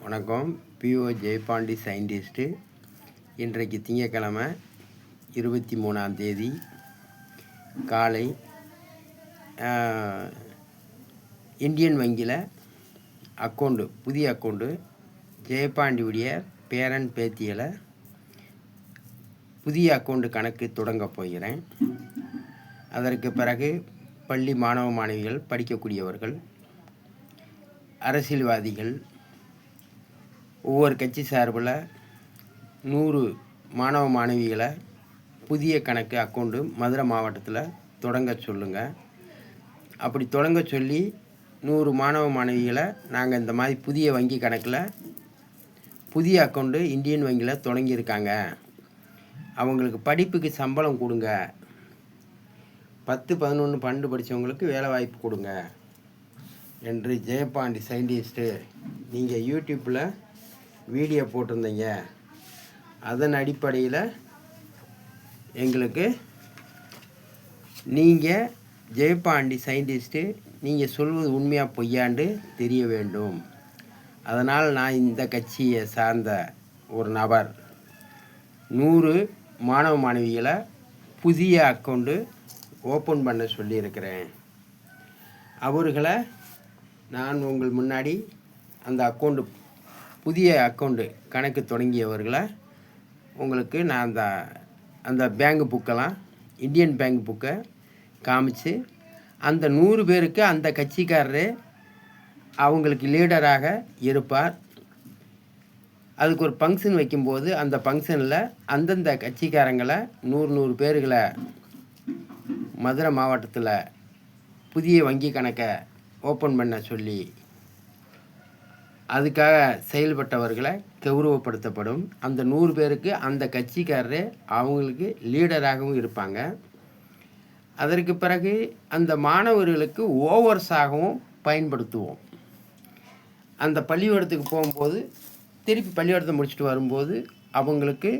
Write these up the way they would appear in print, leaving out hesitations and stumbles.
வணக்கம். பிஓ ஜெயபாண்டி சயின்டிஸ்ட்டு. இன்றைக்கு திங்கட்கிழமை 23ஆம் தேதி காலை இந்தியன் வங்கியில் புதிய அக்கௌண்ட்டு ஜெயபாண்டியுடைய பேரன் பேத்தியில் புதிய அக்கௌண்ட்டு கணக்கு தொடங்க போகிறேன். அதற்கு பிறகு பள்ளி மாணவ மாணவிகள், படிக்கக்கூடியவர்கள், அரசியல்வாதிகள், ஒவ்வொரு கட்சி சார்பில் 100 மாணவ மாணவிகளை புதிய கணக்கு அக்கௌண்ட்டு மதுரை மாவட்டத்தில் தொடங்க சொல்லுங்கள். அப்படி தொடங்க சொல்லி 100 மாணவ மாணவிகளை நாங்கள் இந்த மாதிரி புதிய வங்கி கணக்கில் புதிய அக்கௌண்ட்டு இந்தியன் வங்கியில் தொடங்கியிருக்காங்க, அவங்களுக்கு படிப்புக்கு சம்பளம் கொடுங்க, 10, 11, 12 படித்தவங்களுக்கு வேலை வாய்ப்பு கொடுங்க என்று ஜெயபாண்டி சயின்டிஸ்ட்டு நீங்கள் யூடியூப்பில் வீடியோ போட்டிருந்தீங்க. அதன் அடிப்படையில் எங்களுக்கு நீங்கள் ஜெயபாண்டி சயின்டிஸ்ட்டு நீங்கள் சொல்வது உண்மையாக பொய்யாண்டு தெரிய வேண்டும். அதனால் நான் இந்த கட்சியை சார்ந்த ஒரு நபர் 100 மாணவ மாணவிகளை புதிய அக்கௌண்ட்டு ஓப்பன் பண்ண சொல்லியிருக்கிறேன். அவர்களை நான் உங்கள் முன்னாடி அந்த புதிய அக்கௌண்ட்டு கணக்கு தொடங்கியவர்களை உங்களுக்கு நான் அந்த பேங்க் புக்கெல்லாம், இந்தியன் பேங்க் புக்கை காமிச்சு, அந்த 100 பேருக்கு அந்த கட்சிக்காரரே அவங்களுக்கு லீடராக இருப்பார். அதுக்கு ஒரு ஃபங்க்ஷன் வைக்கும்போது அந்த ஃபங்க்ஷனில் அந்தந்த கட்சிக்காரங்களை 100 பேர்களை மதுரை மாவட்டத்தில் புதிய வங்கி கணக்கை ஓப்பன் பண்ண சொல்லி அதுக்காக செயல்பட்டவர்களை கௌரவப்படுத்தப்படும். அந்த 100 பேருக்கு அந்த கட்சிக்காரரே அவங்களுக்கு லீடராகவும் இருப்பாங்க. அதற்கு பிறகு அந்த மாணவர்களுக்கு ஓவர்ஸாகவும் பயன்படுத்துவோம். அந்த பள்ளிக்கூடத்துக்கு போகும்போது, திருப்பி பள்ளிக்கூடத்தை முடிச்சுட்டு வரும்போது அவங்களுக்கு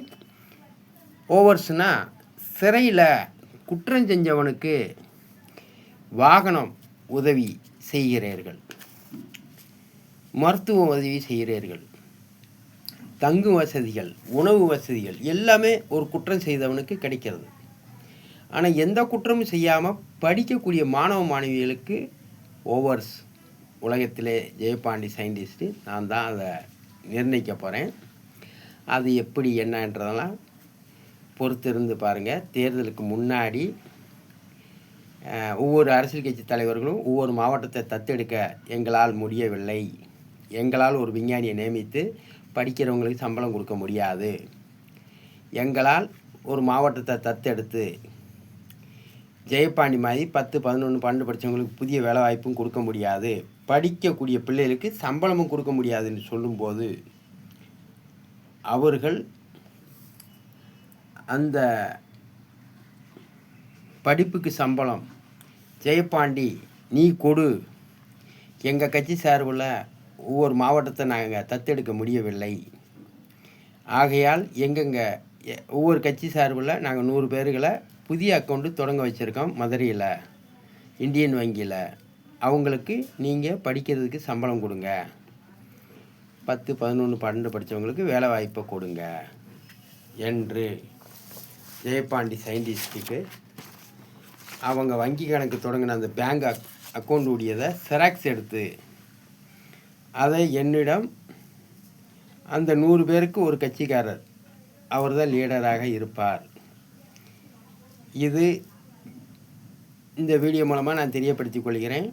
ஓவர்ஸ்னால், சிறையில் குற்றம் செஞ்சவனுக்கு வாகனம் உதவி செய்கிறீர்கள், மருத்துவ உதவி செய்கிறீர்கள், தங்கும் வசதிகள், உணவு வசதிகள் எல்லாமே ஒரு குற்றம் செய்தவனுக்கு கிடைக்கிறது. ஆனால் எந்த குற்றமும் செய்யாமல் படிக்கக்கூடிய மாணவ மாணவிகளுக்கு ஓவர்ஸ் உலகத்திலே ஜெயபாண்டி சயின்டிஸ்ட்டு நான் தான் அதை நிர்ணயிக்க போகிறேன். அது எப்படி என்னன்றதெல்லாம் பொறுத்திருந்து பாருங்கள். தேர்தலுக்கு முன்னாடி ஒவ்வொரு அரசியல் கட்சி தலைவர்களும் ஒவ்வொரு மாவட்டத்தை தத்தெடுக்க எங்களால் முடியவில்லை, எங்களால் ஒரு விஞ்ஞானியை நியமித்து படிக்கிறவங்களுக்கு சம்பளம் கொடுக்க முடியாது, எங்களால் ஒரு மாவட்டத்தை தத்தெடுத்து ஜெயபாண்டி மாதிரி 10, 11, 12 படித்தவங்களுக்கு புதிய வேலை வாய்ப்பும் கொடுக்க முடியாது, படிக்கக்கூடிய பிள்ளைகளுக்கு சம்பளமும் கொடுக்க முடியாதுன்னு சொல்லும்போது அவர்கள் அந்த படிப்புக்கு சம்பளம் ஜெயபாண்டி நீ கொடு, எங்கள் கட்சி சார்பில் ஒவ்வொரு மாவட்டத்தை நாங்கள் தத்தெடுக்க முடியவில்லை, ஆகையால் ஒவ்வொரு கட்சி சார்பில் நாங்கள் 100 பேர்களை புதிய அக்கௌண்ட்டு தொடங்க வச்சுருக்கோம் மதுரையில் இந்தியன் வங்கியில், அவங்களுக்கு நீங்கள் படிக்கிறதுக்கு சம்பளம் கொடுங்க, 10, 11, 12 படித்தவங்களுக்கு வேலை வாய்ப்பை கொடுங்க என்று ஜெயபாண்டி சயின்டிஸ்ட்டுக்கு அவங்க வங்கி கணக்கு தொடங்கின அந்த பேங்க் அக்கௌண்ட் உடையதை செராக்ஸ் எடுத்து அதை என்னிடம் அந்த 100 பேருக்கு ஒரு கட்சிக்காரர் அவர் தான் லீடராக இருப்பார். இந்த வீடியோ மூலமாக நான் தெரியப்படுத்திக் கொள்கிறேன்.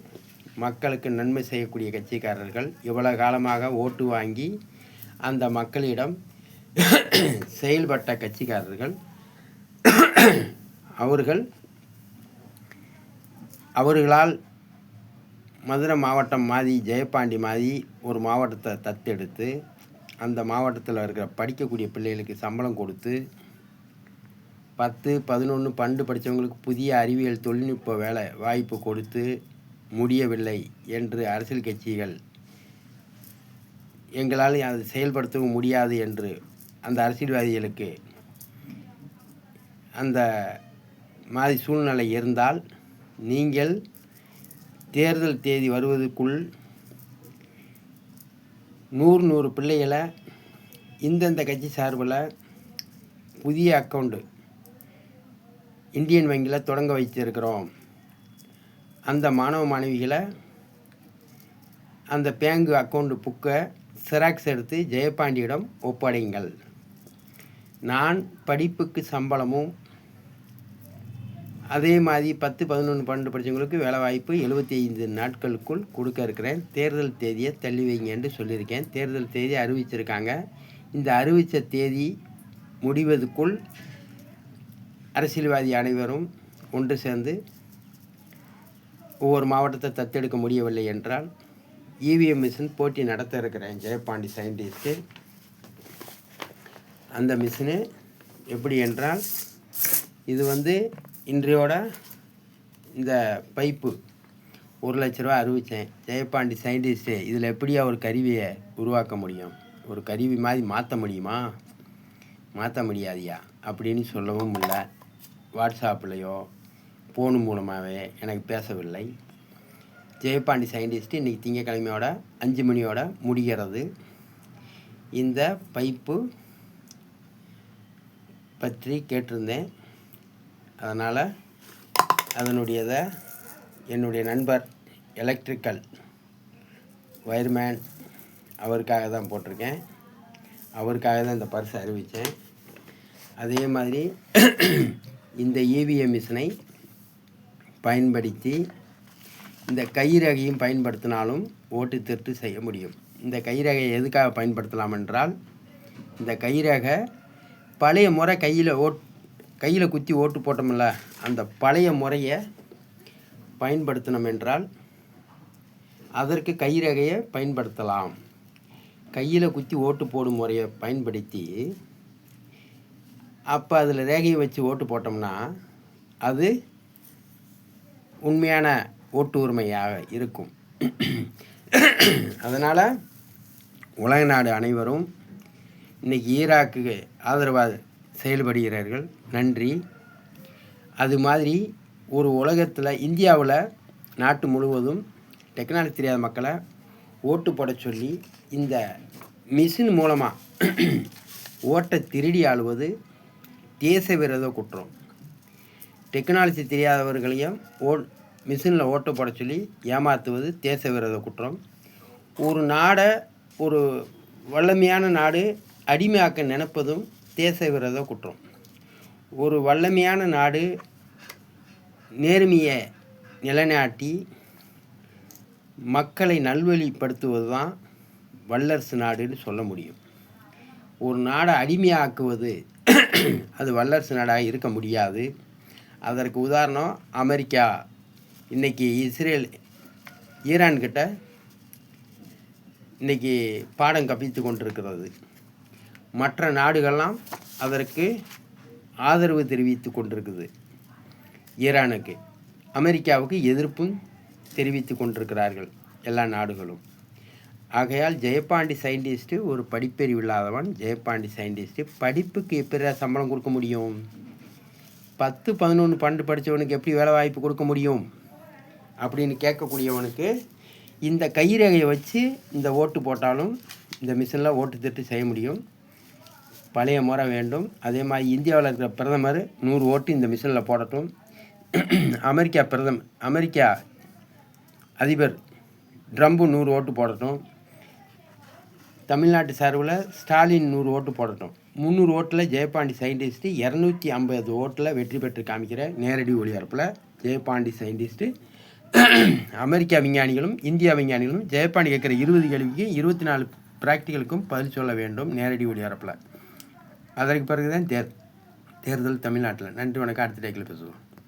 மக்களுக்கு நன்மை செய்யக்கூடிய கட்சிக்காரர்கள், இவ்வளோ காலமாக ஓட்டு வாங்கி அந்த மக்களிடம் செயல்பட்ட கட்சிக்காரர்கள், அவர்களால் மதுரை மாவட்டம் மாதிரி ஜெயபாண்டி மாதிரி ஒரு மாவட்டத்தை தத்தெடுத்து அந்த மாவட்டத்தில் இருக்கிற படிக்கக்கூடிய பிள்ளைகளுக்கு சம்பளம் கொடுத்து 10, 11, 12 படித்தவங்களுக்கு புதிய அறிவியல் தொழில்நுட்ப வேலை வாய்ப்பு கொடுத்து முடியவில்லை என்று அரசியல் கட்சிகள் எங்களால் அதை செயல்படுத்தவும் முடியாது என்று அந்த அரசியல்வாதிகளுக்கு அந்த மாதிரி சூழ்நிலை இருந்தால் நீங்கள் தேர்தல் தேதி வருவதற்குள் 100 பிள்ளைகளை இந்தந்த கட்சி சார்பில் புதிய அக்கௌண்ட்டு இந்தியன் வங்கியில் தொடங்க வைத்திருக்கிறோம். அந்த மாணவ மாணவிகளை அந்த பேங்க் அக்கௌண்ட்டு புக்கை ஜெராக்ஸ் எடுத்து ஜெயபாண்டியிடம் ஒப்படைங்கள். நான் படிப்புக்கு சம்பளமும் அதே மாதிரி 10, 11, 12 படித்தவங்களுக்கு வேலை வாய்ப்பு 75 நாட்களுக்குள் கொடுக்க இருக்கிறேன். தேர்தல் தேதியை தள்ளி வைங்க என்று சொல்லியிருக்கேன். தேர்தல் தேதி அறிவிச்சிருக்காங்க. இந்த அறிவித்த தேதி முடிவதற்குள் அரசியல்வாதி அனைவரும் ஒன்று சேர்ந்து ஒவ்வொரு மாவட்டத்தை தத்தெடுக்க முடியவில்லை என்றால் இவிஎம் மிஷின் போட்டி நடத்த இருக்கிறேன். ஜெயபாண்டி சயின்டிஸ்ட்டு அந்த மிஷினு எப்படி என்றால், இது இன்றையோட இந்த பைப்பு 1 லட்ச ரூபா அறிவித்தேன். ஜெயபாண்டி சயின்டிஸ்ட்டு இதில் எப்படியா ஒரு கருவியை உருவாக்க முடியும்? ஒரு கருவி மாதிரி மாற்ற முடியுமா? மாற்ற முடியாதியா அப்படின்னு சொல்லவும் இல்லை. வாட்ஸ்அப்லேயோ ஃபோனு மூலமாகவே எனக்கு பேசவில்லை. ஜெயபாண்டி சயின்டிஸ்ட்டு இன்றைக்கி திங்கக்கிழமையோட 5 மணியோட முடிகிறது. இந்த பைப்பு பற்றி கேட்டிருந்தேன். அதனால் என்னுடைய நண்பர் எலக்ட்ரிக்கல் வயர்மேன் அவருக்காக தான் போட்டிருக்கேன். அவருக்காக தான் இந்த பரிசு அறிவித்தேன். அதே மாதிரி இந்த இவிஎம் மிஷினை பயன்படுத்தி இந்த கைரேகையும் பயன்படுத்தினாலும் ஓட்டு திருட்டு செய்ய முடியும். இந்த கைரேகையை எதுக்காக பயன்படுத்தலாம் என்றால், இந்த கைரேகை பழைய முறை கையில் குத்தி ஓட்டு போட்டோம்ல, அந்த பழைய முறையை பயன்படுத்தினோம் என்றால் அதற்கு கைரேகையை பயன்படுத்தலாம். கையில் குத்தி ஓட்டு போடும் முறையை பயன்படுத்தி அப்போ அதில் ரேகையை வச்சு ஓட்டு போட்டோம்னா அது உண்மையான ஓட்டு உரிமையாக இருக்கும். அதனால் உலக நாடு அனைவரும் இன்றைக்கி ஈராக்கு ஆதரவாக செயல்படுகிறார்கள். நன்றி. அது மாதிரி ஒரு உலகத்தில் இந்தியாவில் நாட்டு முழுவதும் டெக்னாலஜி தெரியாத மக்களை ஓட்டு போட சொல்லி இந்த மிஷின் மூலமாக ஓட்டை திருடி ஆளுவது தேச விரோத குற்றம். டெக்னாலஜி தெரியாதவர்களையும் மிஷினில் ஓட்டு போட சொல்லி ஏமாற்றுவது தேச விரோத குற்றம். ஒரு நாடை ஒரு வல்லமையான நாடு அடிமையாக்க நினைப்பதும் தேச விரோத குற்றம். ஒரு வல்லமையான நாடு நேர்மையை நிலைநாட்டி மக்களை நல்வழிப்படுத்துவது தான் வல்லரசு நாடுன்னு சொல்ல முடியும். ஒரு நாடை அடிமையாக்குவது அது வல்லரசு நாடாக இருக்க முடியாது. அதற்கு உதாரணம் அமெரிக்கா இன்றைக்கி ஈரான்கிட்ட இன்றைக்கி பாடம் கற்பித்து கொண்டிருக்கிறது. மற்ற நாடுகள்லாம் அதற்கு ஆதரவு தெரிவித்து கொண்டிருக்குது. ஈரானுக்கு அமெரிக்காவுக்கு எதிர்ப்பும் தெரிவித்து கொண்டிருக்கிறார்கள் எல்லா நாடுகளும். ஆகையால் ஜெயபாண்டி சயின்டிஸ்ட்டு ஒரு படிப்பறிவு இல்லாதவன். ஜெயபாண்டி சயின்டிஸ்ட்டு படிப்புக்கு எப்படி சம்பளம் கொடுக்க முடியும்? 10, 11, 12 படித்தவனுக்கு எப்படி வேலை வாய்ப்பு கொடுக்க முடியும் அப்படின்னு கேட்கக்கூடியவனுக்கு இந்த கைரேகையை வச்சு இந்த ஓட்டு போட்டாலும் இந்த மிஷினில் ஓட்டு திருட்டு செய்ய முடியும். பழைய முறை வேண்டும். அதே மாதிரி இந்தியாவில் இருக்கிற பிரதமர் 100 ஓட்டு இந்த மிஷினில் போடட்டும். அமெரிக்கா அதிபர் ட்ரம்ப் 100 ஓட்டு போடட்டும். தமிழ்நாட்டு சார்பில் ஸ்டாலின் 100 ஓட்டு போடட்டும். 300 ஓட்டில் ஜெயபாண்டி சயின்டிஸ்ட்டு 250 ஓட்டில் வெற்றி பெற்று காமிக்கிற நேரடி ஒளிபரப்பில் ஜெயபாண்டி சயின்டிஸ்ட்டு அமெரிக்கா விஞ்ஞானிகளும் இந்தியா விஞ்ஞானிகளும் ஜெயபாண்டி கேட்குற 20 கேள்விக்கு 24 ப்ராக்டிக்கலுக்கும் பதில் சொல்ல வேண்டும் நேரடி ஒளிபரப்பில். அதற்கு பிறகு தான் தேர்தல் தமிழ்நாட்டில். நன்றி, வணக்கம். அடுத்த டேக்கில் பேசுவோம்.